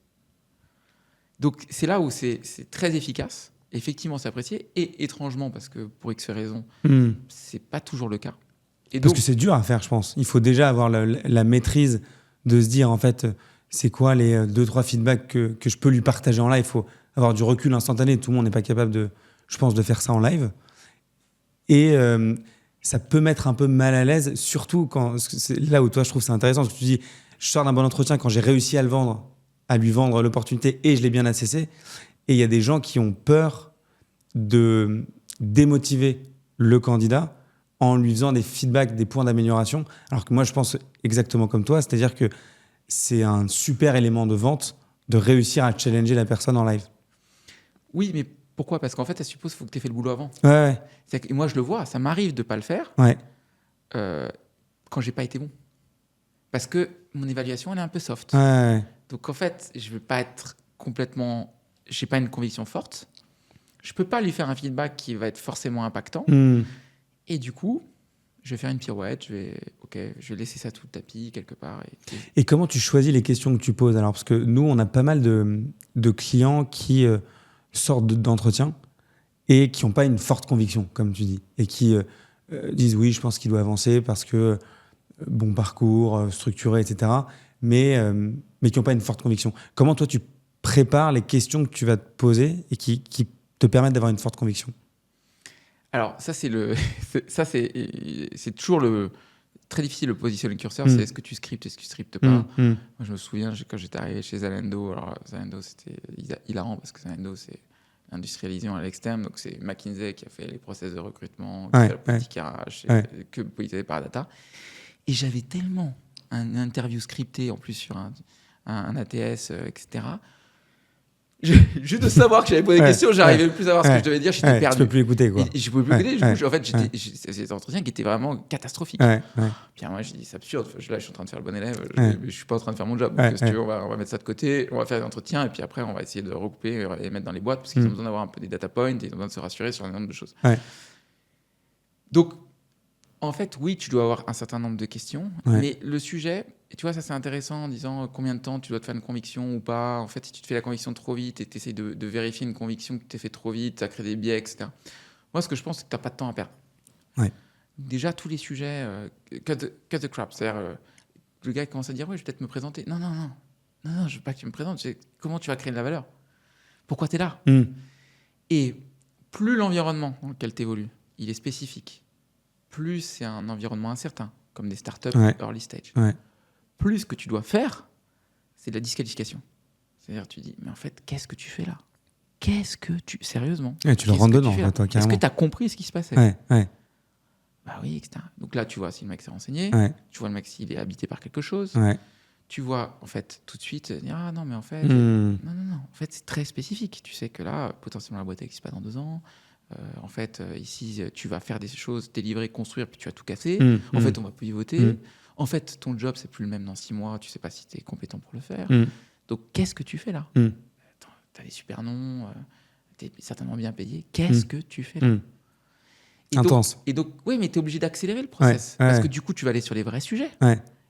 Donc, c'est là où c'est très efficace. Effectivement, c'est apprécié. Et étrangement, parce que pour X raisons, Hmm. c'est pas toujours le cas. Et Parce donc, que c'est dur à faire, je pense. Il faut déjà avoir la maîtrise de se dire, en fait, c'est quoi les 2-3 feedbacks que je peux lui partager en live. Il faut avoir du recul instantané. Tout le monde n'est pas capable de je pense, de faire ça en live. Et ça peut mettre un peu mal à l'aise, surtout quand c'est là où toi, je trouve c'est intéressant, parce que tu dis, je sors d'un bon entretien quand j'ai réussi à le vendre, à lui vendre l'opportunité et je l'ai bien assessé. Et il y a des gens qui ont peur de démotiver le candidat en lui faisant des feedbacks, des points d'amélioration. Alors que moi, je pense exactement comme toi, c'est-à-dire que c'est un super élément de vente de réussir à challenger la personne en live. Oui, mais pourquoi ? Parce qu'en fait, elle suppose qu'il faut que tu aies fait le boulot avant. Ouais, C'est que moi, je le vois, ça m'arrive de ne pas le faire ouais, quand j'ai pas été bon. Parce que mon évaluation, elle est un peu soft. ouais. Donc en fait, je ne veux pas être complètement... Je n'ai pas une conviction forte. Je ne peux pas lui faire un feedback qui va être forcément impactant. Et du coup, je vais faire une pirouette, je vais laisser ça tout le tapis quelque part. Et comment tu choisis les questions que tu poses alors? Parce que nous, on a pas mal de clients qui sortent d'entretien et qui n'ont pas une forte conviction, comme tu dis, et qui disent oui, je pense qu'il doit avancer parce que bon parcours, structuré, etc., mais qui n'ont pas une forte conviction. Comment toi, tu prépares les questions que tu vas te poser et qui te permettent d'avoir une forte conviction? Alors, ça, c'est toujours très difficile de positionner le curseur. C'est est-ce que tu scriptes, est-ce que tu scriptes pas. Moi, je me souviens, quand j'étais arrivé chez Zalando, alors Zalando, c'était hilarant parce que Zalando, c'est industrialisation à l'externe. Donc, c'est McKinsey qui a fait les process de recrutement, qui fait la politique RH, que politisé par la data. Et j'avais tellement un interview scripté, en plus, sur un ATS, etc. Juste de savoir que j'avais posé des questions, j'arrivais plus à voir ce que je devais dire, j'étais perdu. Tu peux plus écouter, quoi. Et je pouvais plus écouter. Du coup, en fait, c'était des entretiens qui étaient vraiment catastrophiques. Puis moi, j'ai dit, c'est absurde. Là, je suis en train de faire le bon élève. Je suis pas en train de faire mon job. Donc, si tu veux, on va mettre ça de côté. On va faire des entretiens. Et puis après, on va essayer de recouper et les mettre dans les boîtes parce qu'ils ont besoin d'avoir un peu des data points et ils ont besoin de se rassurer sur un nombre de choses. Donc, en fait, oui, tu dois avoir un certain nombre de questions, mais le sujet, et tu vois, ça c'est intéressant en disant combien de temps tu dois te faire une conviction ou pas. En fait, si tu te fais la conviction trop vite et tu essaies de vérifier une conviction que tu t'es fait trop vite, ça crée des biais, etc. Moi, ce que je pense, c'est que tu n'as pas de temps à perdre. Déjà, tous les sujets, cut the crap. C'est-à-dire, le gars commence à dire ouais, je vais peut-être me présenter. Non, je veux pas que tu me présentes. Comment tu vas créer de la valeur ? Pourquoi tu es là ? Et plus l'environnement dans lequel tu évolues, il est spécifique, plus c'est un environnement incertain, comme des startups early stage. Plus ce que tu dois faire, c'est de la disqualification. C'est-à-dire, tu dis, mais en fait, qu'est-ce que tu fais là ? Sérieusement ? Tu le rentres dedans, toi, carrément. Est-ce que tu as compris ce qui se passait ? Bah oui, etc. Donc là, tu vois si le mec s'est renseigné, tu vois le mec s'il est habité par quelque chose, tu vois, en fait, tout de suite, dire, ah non, mais en fait, non, en fait, c'est très spécifique. Tu sais que là, potentiellement, la boîte n'existe pas dans 2 ans. En fait, ici, tu vas faire des choses, délivrer, construire, puis tu vas tout casser. En fait, on va pivoter. En fait, ton job, c'est plus le même dans 6 mois. Tu sais pas si tu es compétent pour le faire. Donc, qu'est-ce que tu fais là ? Tu as des super noms, tu es certainement bien payé. Qu'est-ce que tu fais là ? Intense. Et donc, oui, mais tu es obligé d'accélérer le process. Parce que du coup, tu vas aller sur les vrais sujets.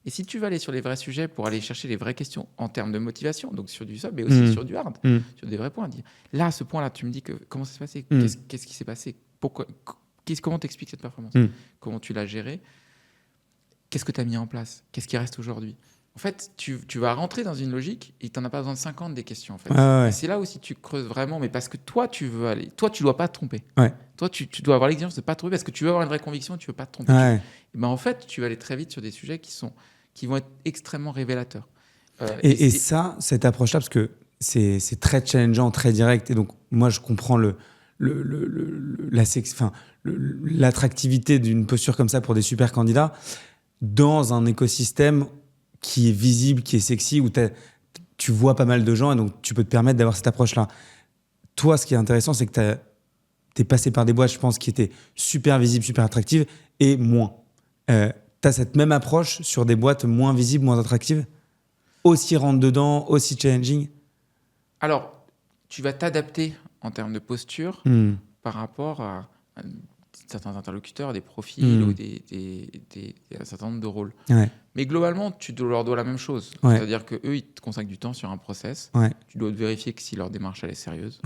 Et si tu vas aller sur les vrais sujets pour aller chercher les vraies questions en termes de motivation, donc sur du soft, mais aussi sur du hard, sur des vrais points, dire là, à ce point-là, tu me dis que comment ça s'est passé ? Qu'est-ce qui s'est passé ? Pourquoi ? Comment t'expliques cette performance ? Comment tu l'as gérée ? Qu'est-ce que tu as mis en place ? Qu'est-ce qui reste aujourd'hui ? En fait, tu vas rentrer dans une logique et tu n'en as pas besoin de 50 des questions. En fait. Et c'est là aussi que tu creuses vraiment, mais parce que toi, tu veux aller. Toi, tu ne dois pas te tromper. Toi, tu dois avoir l'exigence de ne pas te tromper parce que tu veux avoir une vraie conviction et tu ne veux pas te tromper. Et ben, en fait, tu vas aller très vite sur des sujets qui vont être extrêmement révélateurs. Et ça, cette approche-là, parce que c'est très challengeant, très direct, et donc moi, je comprends l'attractivité d'une posture comme ça pour des super candidats dans un écosystème qui est visible, qui est sexy, où tu vois pas mal de gens, et donc tu peux te permettre d'avoir cette approche-là. Toi, ce qui est intéressant, c'est que t'es passé par des boîtes, je pense, qui étaient super visibles, super attractives, et moins. T'as cette même approche sur des boîtes moins visibles, moins attractives ? Aussi rentre dedans, aussi challenging ? Alors, tu vas t'adapter en termes de posture par rapport à certains interlocuteurs, des profils ou un certain nombre de rôles. Mais globalement, tu leur dois la même chose. C'est-à-dire qu'eux, ils te consacrent du temps sur un process. Tu dois vérifier que si leur démarche elle est sérieuse,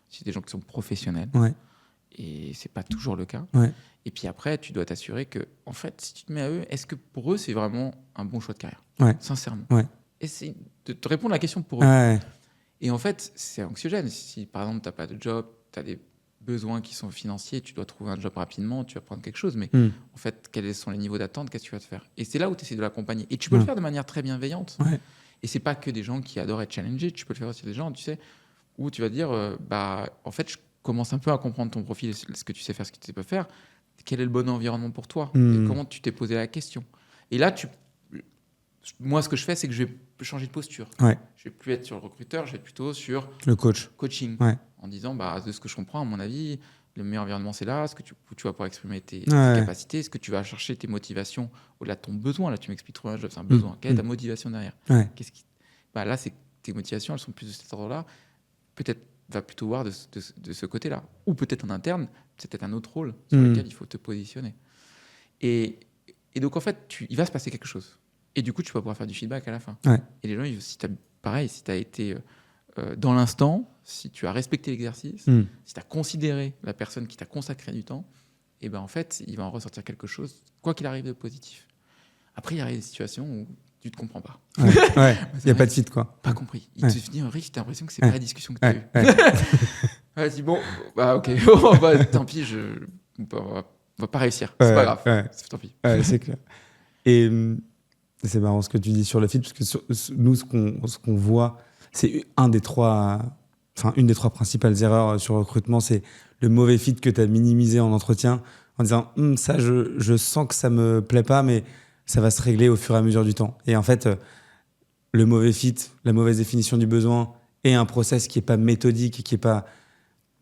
si c'est des gens qui sont professionnels. Et c'est pas toujours le cas. Et puis après, tu dois t'assurer que, en fait, si tu te mets à eux, est-ce que pour eux, c'est vraiment un bon choix de carrière ? Sincèrement. Essaye de te répondre à la question pour eux. Et en fait, c'est anxiogène. Si, par exemple, tu n'as pas de job, tu as des besoins qui sont financiers, tu dois trouver un job rapidement, tu vas prendre quelque chose, mais en fait, quels sont les niveaux d'attente, qu'est-ce que tu vas te faire? Et c'est là où tu essaies de l'accompagner. Et tu peux le faire de manière très bienveillante. Ouais. Et c'est pas que des gens qui adorent être challengés, tu peux le faire aussi des gens, tu sais, où tu vas dire, en fait, je commence un peu à comprendre ton profil, ce que tu sais faire, ce que tu sais pas faire. Quel est le bon environnement pour toi? Et comment tu t'es posé la question? Et là, moi, ce que je fais, c'est que je vais changer de posture. Ouais. Je vais plus être sur le recruteur, je vais être plutôt sur Le coaching. Ouais. En disant, de ce que je comprends, à mon avis, le meilleur environnement, c'est là, ce que tu vas pouvoir exprimer tes capacités, ce que tu vas chercher tes motivations au-delà de ton besoin. Là, tu m'expliques trop un job, c'est un besoin. Quelle est ta motivation derrière? Ouais. Là, c'est tes motivations, elles sont plus de cet ordre-là. Peut-être va plutôt voir de ce côté-là. Ou peut-être en interne, c'est peut-être un autre rôle sur lequel il faut te positionner. Et donc, en fait, il va se passer quelque chose. Et du coup, tu vas pouvoir faire du feedback à la fin. Ouais. Et les gens, si tu as été dans l'instant, si tu as respecté l'exercice, si tu as considéré la personne qui t'a consacré du temps, et en fait, il va en ressortir quelque chose, quoi qu'il arrive de positif. Après, il y a des situations où tu ne te comprends pas. Ouais. Il n'y a pas de fit, quoi. Pas compris. Il te dit, Rick, tu as l'impression que c'est pas la discussion que tu as eue. Ouais, dis bon, ok, tant pis, on va pas réussir. C'est pas grave. Tant pis. C'est clair. Et c'est marrant ce que tu dis sur le fit, parce que nous, ce qu'on voit, c'est une des trois principales erreurs sur le recrutement, c'est le mauvais fit que tu as minimisé en entretien, en disant ça, je sens que ça me plaît pas, mais ça va se régler au fur et à mesure du temps. Et en fait, le mauvais fit, la mauvaise définition du besoin et un process qui est pas méthodique et qui est pas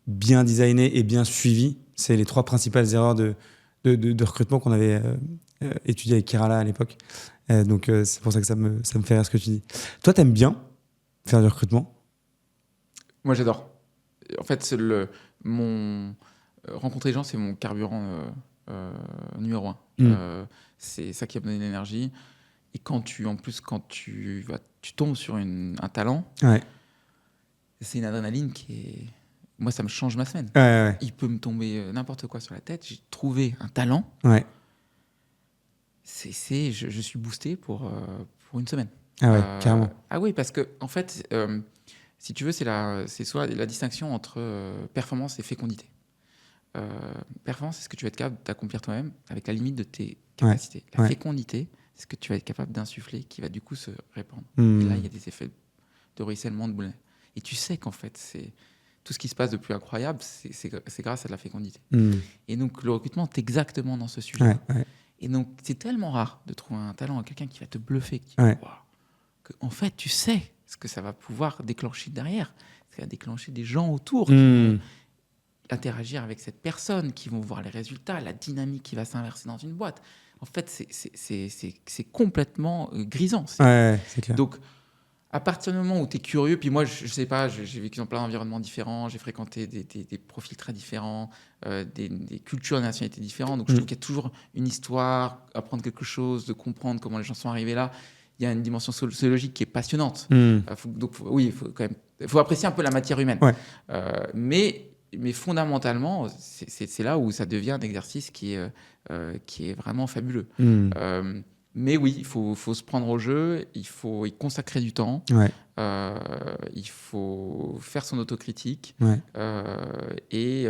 bien designé et bien suivi, c'est les trois principales erreurs de recrutement qu'on avait étudié avec Kirala à l'époque. Donc c'est pour ça que ça me fait rire ce que tu dis. Toi, t'aimes bien faire du recrutement? Moi, j'adore. En fait, rencontrer les gens, c'est mon carburant numéro 1. C'est ça qui va me donner de l'énergie. Et quand tu tombes sur un talent, c'est une adrénaline qui est... Moi, ça me change ma semaine. Il peut me tomber n'importe quoi sur la tête. J'ai trouvé un talent. Je suis boosté pour une semaine. Carrément. Ah oui, parce que en fait, si tu veux, c'est soit la distinction entre performance et fécondité. Performance, c'est ce que tu vas être capable d'accomplir toi-même avec la limite de tes capacités. La fécondité, c'est ce que tu vas être capable d'insuffler qui va du coup se répandre. Et là, il y a des effets de ruissellement, de boule. Et tu sais qu'en fait, c'est tout ce qui se passe de plus incroyable, c'est grâce à de la fécondité. Et donc, le recrutement est exactement dans ce sujet. Et donc, c'est tellement rare de trouver un talent à quelqu'un qui va te bluffer, que, en fait, tu sais ce que ça va pouvoir déclencher derrière. Ça va déclencher des gens autour qui vont interagir avec cette personne, qui vont voir les résultats, la dynamique qui va s'inverser dans une boîte. En fait, c'est complètement grisant. C'est clair. Donc, à partir du moment où tu es curieux, puis moi, je sais pas, j'ai vécu dans plein d'environnements différents, j'ai fréquenté des profils très différents, des cultures et nationalités différentes, donc je trouve qu'il y a toujours une histoire, apprendre quelque chose, de comprendre comment les gens sont arrivés là. Il y a une dimension sociologique qui est passionnante. Il faut apprécier un peu la matière humaine. Mais fondamentalement, c'est là où ça devient un exercice qui est vraiment fabuleux. Mais oui, il faut se prendre au jeu, il faut y consacrer du temps, il faut faire son autocritique, et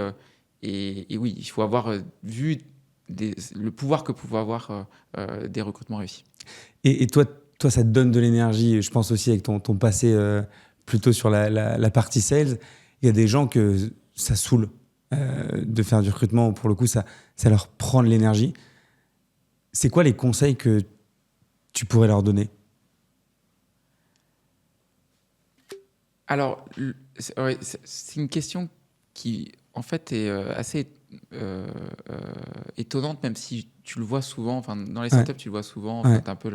oui, il faut avoir vu le pouvoir que pouvaient avoir des recrutements réussis. Et toi, ça te donne de l'énergie, je pense aussi avec ton passé plutôt sur la partie sales. Il y a des gens que ça saoule de faire du recrutement, pour le coup, ça leur prend de l'énergie. C'est quoi les conseils que tu pourrais leur donner? Alors, c'est une question qui, en fait, est assez étonnante, même si tu le vois souvent. Enfin, dans les startups, tu le vois souvent. Enfin, t'as un peu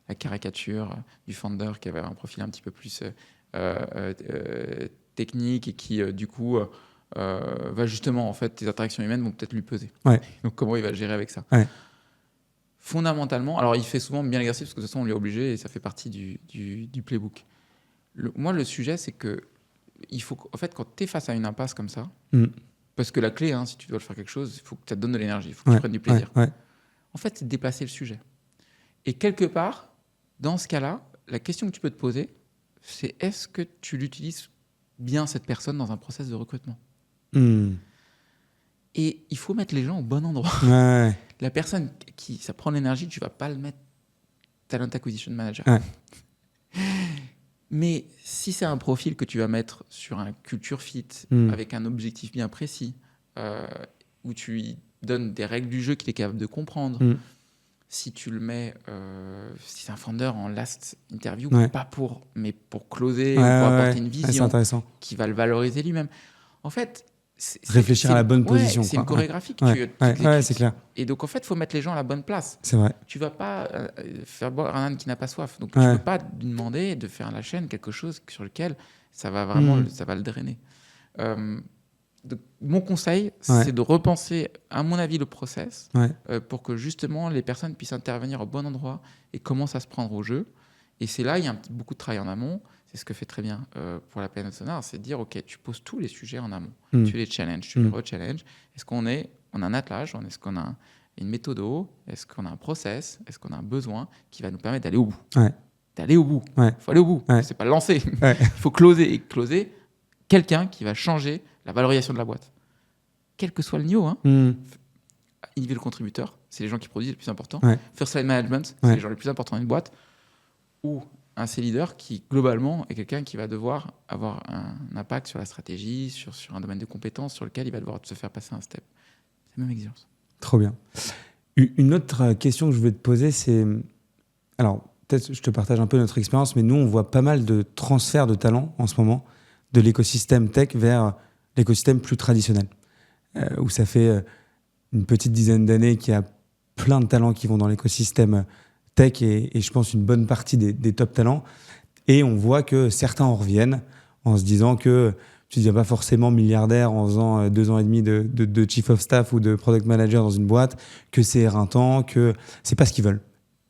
la caricature du founder qui avait un profil un petit peu plus technique et qui, du coup, va justement, en fait, les interactions humaines vont peut-être lui peser. Donc, comment il va gérer avec ça? Fondamentalement, alors il fait souvent bien l'exercice parce que de toute façon on lui est obligé et ça fait partie du playbook. Moi, le sujet, c'est que il faut, en fait, quand tu es face à une impasse comme ça, parce que la clé, si tu dois faire quelque chose, il faut que ça te donne de l'énergie, il faut que tu prennes du plaisir. En fait, c'est de déplacer le sujet. Et quelque part, dans ce cas-là, la question que tu peux te poser, c'est est-ce que tu l'utilises bien, cette personne, dans un process de recrutement? Et il faut mettre les gens au bon endroit. Ouais. La personne qui ça prend l'énergie, tu vas pas le mettre talent acquisition manager. Ouais. Mais si c'est un profil que tu vas mettre sur un culture fit, avec un objectif bien précis, où tu lui donnes des règles du jeu qu'il est capable de comprendre, si tu le mets, si c'est un founder en last interview, mais pour closer ou pour apporter une vision qui va le valoriser lui-même. En fait, réfléchir à la bonne position. C'est une chorégraphie que tu exécutes. C'est clair. Et donc, en fait, il faut mettre les gens à la bonne place. C'est vrai. Tu ne vas pas faire boire un âne qui n'a pas soif. Donc, tu ne peux pas lui demander de faire la chaîne quelque chose sur lequel ça va vraiment ça va le drainer. Donc, mon conseil, c'est de repenser, à mon avis, le process pour que justement les personnes puissent intervenir au bon endroit et commencent à se prendre au jeu. Et c'est là, il y a beaucoup de travail en amont. C'est ce que fait très bien pour la PNL Sonar, c'est de dire, OK, tu poses tous les sujets en amont. Tu les challenges, tu les re-challenges. Est-ce qu'on a un attelage? Est-ce qu'on a une méthode? Est-ce qu'on a un process? Est-ce qu'on a un besoin qui va nous permettre d'aller au bout? D'aller au bout. Il faut aller au bout. C'est pas le lancer. Il faut closer. Et closer quelqu'un qui va changer la valorisation de la boîte. Quel que soit le niveau. Individual contributeur, c'est les gens qui produisent le plus important. First line management, c'est les gens les plus importants d'une boîte. Ou un C-leader qui, globalement, est quelqu'un qui va devoir avoir un impact sur la stratégie, sur un domaine de compétences sur lequel il va devoir se faire passer un step. C'est la même exigence. Trop bien. Une autre question que je voulais te poser, c'est... Alors, peut-être je te partage un peu notre expérience, mais nous, on voit pas mal de transferts de talents en ce moment, de l'écosystème tech vers l'écosystème plus traditionnel, où ça fait une petite dizaine d'années qu'il y a plein de talents qui vont dans l'écosystème tech et je pense une bonne partie des top talents. Et on voit que certains en reviennent en se disant que tu ne deviens pas forcément milliardaire en faisant 2 ans et demi de chief of staff ou de product manager dans une boîte, que c'est éreintant, que c'est pas ce qu'ils veulent.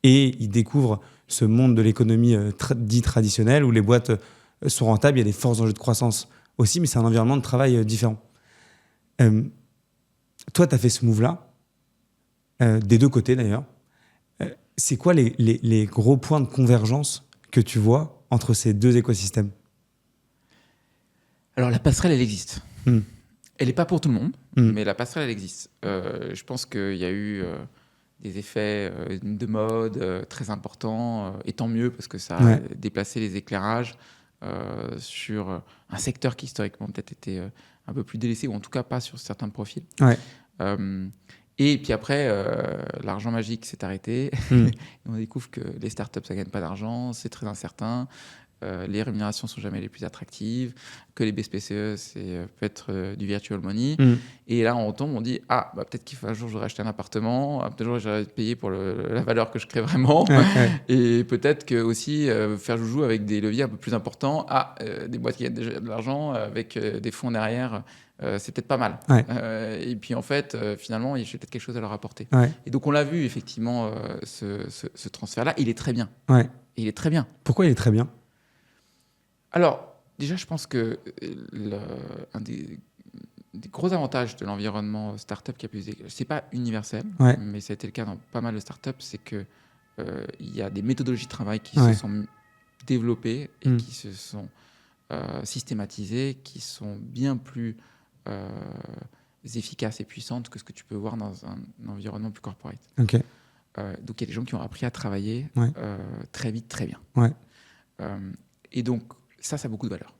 Et ils découvrent ce monde de l'économie dit traditionnelle où les boîtes sont rentables, il y a des forts enjeux de croissance aussi, mais c'est un environnement de travail différent. Toi, tu as fait ce move-là, des deux côtés d'ailleurs. C'est quoi les gros points de convergence que tu vois entre ces deux écosystèmes? Alors, la passerelle, elle existe. Elle n'est pas pour tout le monde, mais la passerelle, elle existe. Je pense qu'il y a eu des effets de mode très importants, et tant mieux, parce que ça a déplacé les éclairages sur un secteur qui, historiquement, peut-être était un peu plus délaissé, ou en tout cas pas sur certains profils. Et puis après, l'argent magique s'est arrêté. On découvre que les startups, ça ne gagne pas d'argent, c'est très incertain. Les rémunérations ne sont jamais les plus attractives, que les BSPCE, c'est peut-être du virtual money. Et là, on retombe, on dit, peut-être qu'un jour, j'aurais acheté un appartement, peut-être un jour, j'aurais payé pour la valeur que je crée vraiment. Et peut-être que aussi faire joujou avec des leviers un peu plus importants, des boîtes qui gagnent déjà de l'argent, avec des fonds derrière, c'est peut-être pas mal. Et puis, en fait, finalement, j'ai peut-être quelque chose à leur apporter. Et donc, on l'a vu, effectivement, ce transfert-là, il est très bien. Il est très bien. Pourquoi il est très bien? Alors, déjà, je pense que un des gros avantages de l'environnement startup qui a pu... C'est pas universel, mais ça a été le cas dans pas mal de startups, c'est que il y a des méthodologies de travail qui se sont développées et qui se sont systématisées, qui sont bien plus efficaces et puissantes que ce que tu peux voir dans un environnement plus corporate. Donc, il y a des gens qui ont appris à travailler très vite, très bien. Et donc, ça a beaucoup de valeur.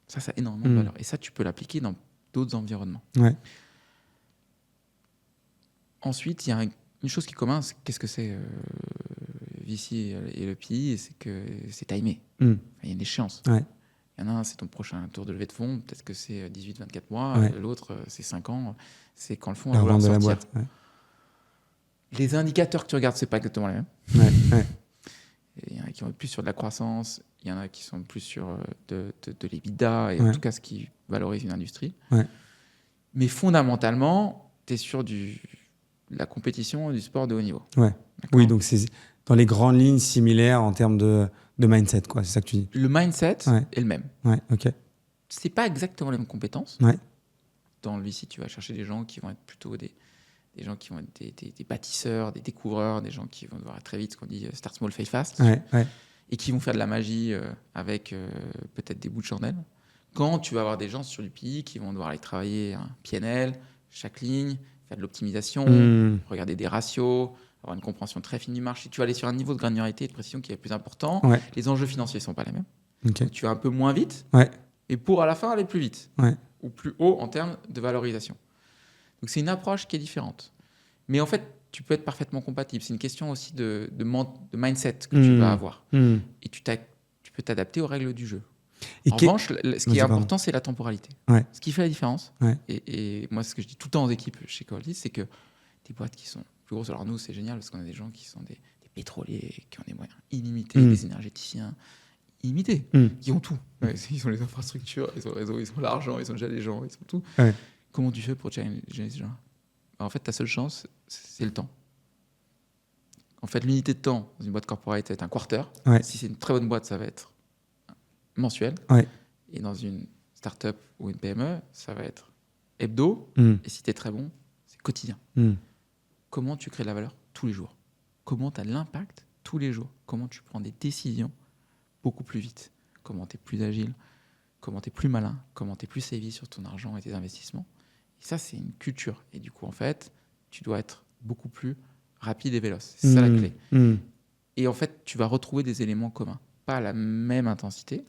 Ça a énormément de valeur. Et ça, tu peux l'appliquer dans d'autres environnements. Ensuite, il y a une chose qui commence. Qu'est-ce que c'est VC et le PI? C'est que c'est timé. Il y a une échéance. Il y en a un, c'est ton prochain tour de levée de fonds. Peut-être que c'est 18-24 mois. L'autre, c'est 5 ans. C'est quand le fonds va vouloir sortir. La boîte. Les indicateurs que tu regardes, c'est pas exactement les mêmes. Il y en a qui vont être plus sur de la croissance, il y en a qui sont plus sur de l'EBITDA, et en tout cas ce qui valorise une industrie. Mais fondamentalement, tu es sur la compétition du sport de haut niveau. Oui, donc c'est dans les grandes lignes similaires en termes de mindset, quoi. C'est ça que tu dis. Le mindset est le même. C'est pas exactement les mêmes compétences. Dans le VC, tu vas chercher des gens qui vont être plutôt des gens qui vont être des bâtisseurs, des découvreurs, des gens qui vont devoir très vite, ce qu'on dit start small, fail fast, et qui vont faire de la magie avec peut-être des bouts de chandelle. Quand tu vas avoir des gens sur du PI qui vont devoir aller travailler un PNL, chaque ligne, faire de l'optimisation, regarder des ratios, avoir une compréhension très fine du marché. Tu vas aller sur un niveau de granularité et de précision qui est plus important. Ouais. Les enjeux financiers ne sont pas les mêmes. Okay. Donc, tu vas un peu moins vite Ouais. et pour à la fin aller plus vite Ouais. ou plus haut en termes de valorisation. Donc, c'est une approche qui est différente. Mais en fait, tu peux être parfaitement compatible. C'est une question aussi de mindset que tu vas avoir. Et tu peux t'adapter aux règles du jeu. En revanche, ce qui est important, c'est la temporalité. Ouais. Ce qui fait la différence, ouais. et moi, ce que je dis tout le temps aux équipes chez Covaltis, c'est que des boîtes qui sont plus grosses, alors nous, c'est génial parce qu'on a des gens qui sont des pétroliers, qui ont des moyens illimités, des énergéticiens illimités, qui ont tout. Ouais, ils ont les infrastructures, ils ont le réseau, ils ont l'argent, ils ont déjà les gens, ils ont tout. Ouais. Comment tu fais pour challenger ces gens? En fait, ta seule chance, c'est le temps. En fait, l'unité de temps dans une boîte corporate, ça va être un quarter. Ouais. Si c'est une très bonne boîte, ça va être mensuel. Ouais. Et dans une start-up ou une PME, ça va être hebdo. Et si tu es très bon, c'est quotidien. Comment tu crées de la valeur tous les jours? Comment tu as de l'impact tous les jours? Comment tu prends des décisions beaucoup plus vite? Comment tu es plus agile? Comment tu es plus malin? Comment tu es plus savvy sur ton argent et tes investissements? Et ça, c'est une culture. Et du coup, en fait, tu dois être beaucoup plus rapide et véloce. C'est ça la clé. Et en fait, tu vas retrouver des éléments communs. Pas à la même intensité,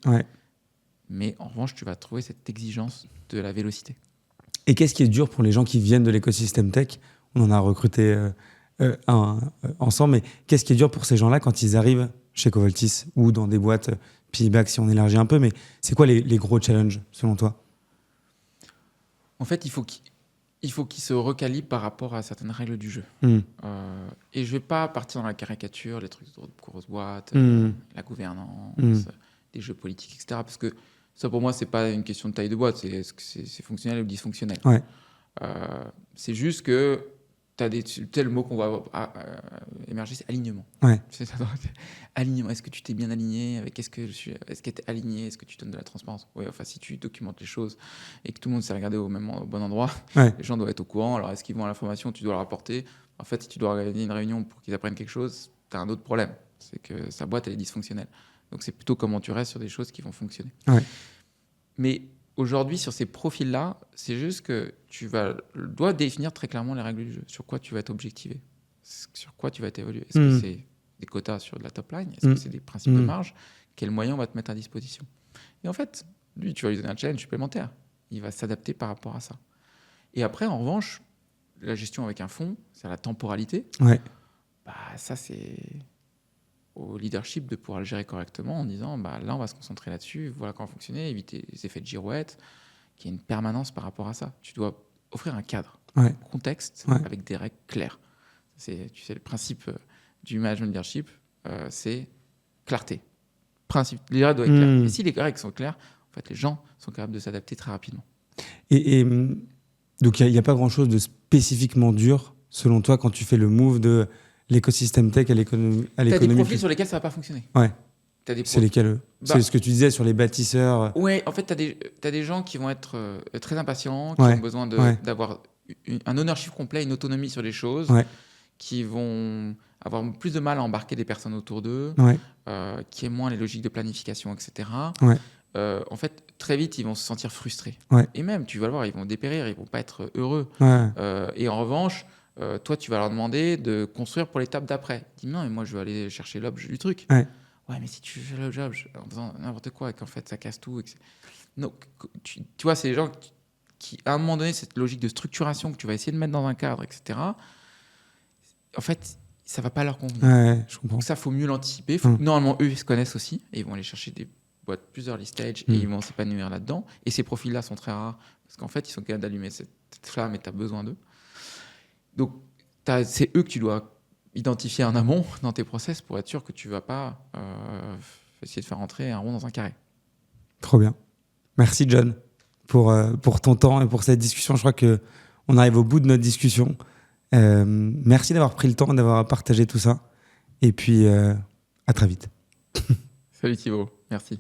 mais en revanche, tu vas trouver cette exigence de la vélocité. Et qu'est-ce qui est dur pour les gens qui viennent de l'écosystème tech? On en a recruté un ensemble, mais qu'est-ce qui est dur pour ces gens-là quand ils arrivent chez Covaltis ou dans des boîtes PE-back, si on élargit un peu, mais c'est quoi les gros challenges selon toi? En fait, il faut qu'ils se recalibrent par rapport à certaines règles du jeu. Et je ne vais pas partir dans la caricature, les trucs de grosses boîtes, la gouvernance, les jeux politiques, etc. Parce que ça, pour moi, ce n'est pas une question de taille de boîte, c'est fonctionnel ou dysfonctionnel. Ouais. C'est juste que le mot qu'on va émerger, c'est alignement. Ouais. C'est ça, alignement. Est-ce que tu t'es bien aligné avec est-ce que tu es aligné? Est-ce que tu donnes de la transparence? Oui, enfin, si tu documentes les choses et que tout le monde s'est regardé au bon endroit, les gens doivent être au courant. Alors, est-ce qu'ils vont à l'information? Tu dois la rapporter. En fait, si tu dois organiser une réunion pour qu'ils apprennent quelque chose, tu as un autre problème. C'est que sa boîte, elle est dysfonctionnelle. Donc, c'est plutôt comment tu restes sur des choses qui vont fonctionner. Ouais. Mais aujourd'hui, sur ces profils-là, c'est juste que tu dois définir très clairement les règles du jeu. Sur quoi tu vas être objectivé? Sur quoi tu vas être évalué? Est-ce que c'est des quotas sur de la top line? Est-ce que c'est des principes de marge? Quels moyens on va te mettre à disposition? Et en fait, lui, tu vas lui donner un challenge supplémentaire. Il va s'adapter par rapport à ça. Et après, en revanche, la gestion avec un fonds, c'est la temporalité. Ouais. Ça, c'est au leadership de pouvoir le gérer correctement en disant là, on va se concentrer là-dessus, voilà comment fonctionner, éviter les effets de girouette, qu'il y ait une permanence par rapport à ça. Tu dois offrir un cadre, un contexte avec des règles claires. Tu sais, le principe du management leadership, c'est clarté. Les règles doivent être claires. Et si les règles sont claires, en fait, les gens sont capables de s'adapter très rapidement. Et donc, il n'y a pas grand-chose de spécifiquement dur, selon toi, quand tu fais le move de l'écosystème tech à l'économie. Tu as des profils sur lesquels ça ne va pas fonctionner. Ouais. C'est lesquels? C'est ce que tu disais sur les bâtisseurs. Oui, en fait, tu as des gens qui vont être très impatients, qui ont besoin d'avoir un ownership complet, une autonomie sur les choses, qui vont avoir plus de mal à embarquer des personnes autour d'eux, qui aiment moins les logiques de planification, etc. En fait, très vite, ils vont se sentir frustrés. Et même, tu vas le voir, ils vont dépérir, ils ne vont pas être heureux. Et en revanche, toi, tu vas leur demander de construire pour l'étape d'après. Ils disent non, mais moi, je veux aller chercher l'objet du truc. Ouais, mais si tu fais le job en faisant n'importe quoi et qu'en fait, ça casse tout. Donc, tu vois, c'est les gens qui, à un moment donné, cette logique de structuration que tu vas essayer de mettre dans un cadre, etc., en fait, ça ne va pas leur convenir. Je comprends. Donc ça, il faut mieux l'anticiper. Normalement, eux, ils se connaissent aussi et ils vont aller chercher des boîtes plus early stage et ils vont s'épanouir là-dedans. Et ces profils-là sont très rares parce qu'en fait, ils sont capables d'allumer cette flamme et tu as besoin d'eux. Donc, c'est eux que tu dois identifier en amont dans tes process pour être sûr que tu ne vas pas essayer de faire rentrer un rond dans un carré. Trop bien. Merci, John, pour ton temps et pour cette discussion. Je crois qu'on arrive au bout de notre discussion. Merci d'avoir pris le temps, d'avoir partagé tout ça. Et puis, à très vite. Salut Thibaut, merci.